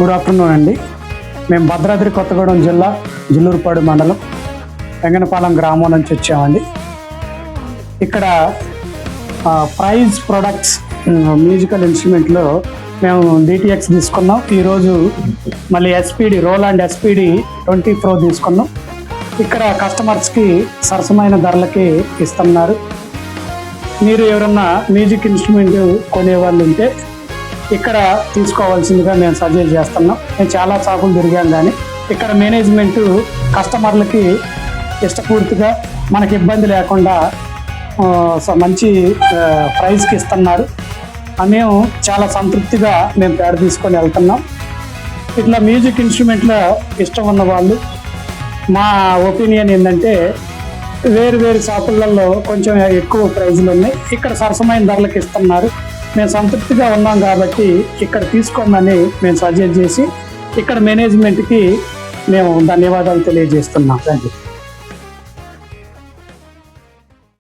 Good afternoon అండి. మేము భద్రాద్రి కొత్తగూడెం జిల్లా జిల్లూరుపాడు మండలం వెంగనపాలెం గ్రామం నుంచి వచ్చామండి. ఇక్కడ ప్రైజ్ ప్రొడక్ట్స్ మ్యూజికల్ ఇన్స్ట్రుమెంట్లో మేము DTX తీసుకున్నాం. ఈరోజు మళ్ళీ SPD రోలాండ్ SPD 20 Pro తీసుకున్నాం. ఇక్కడ కస్టమర్స్కి సరసమైన ధరలకి ఇస్తున్నారు. మీరు ఎవరన్నా మ్యూజిక్ ఇన్స్ట్రుమెంట్ కొనేవాళ్ళు ఉంటే ఇక్కడ తీసుకోవాల్సిందిగా మేము సజెస్ట్ చేస్తున్నాం. మేము చాలా షాపులు తిరిగాం, కానీ ఇక్కడ మేనేజ్మెంట్ కస్టమర్లకి ఇష్టపూర్తిగా మనకి ఇబ్బంది లేకుండా మంచి ప్రైస్కి ఇస్తున్నారు. మేము చాలా సంతృప్తిగా మేము పేడ తీసుకొని వెళ్తున్నాం. ఇట్లా మ్యూజిక్ ఇన్స్ట్రుమెంట్లో ఇష్టం ఉన్న వాళ్ళు, మా ఒపీనియన్ ఏంటంటే వేరు వేరు షాపులలో కొంచెం ఎక్కువ ప్రైజులు ఉన్నాయి, ఇక్కడ సరసమైన ధరలకు ఇస్తున్నారు. మేము సంతృప్తిగా ఉన్నాం కాబట్టి ఇక్కడ తీసుకోమని మేము సజెస్ట్ చేసి ఇక్కడ మేనేజ్మెంట్కి మేము ధన్యవాదాలు తెలియజేస్తున్నాం. Thank you.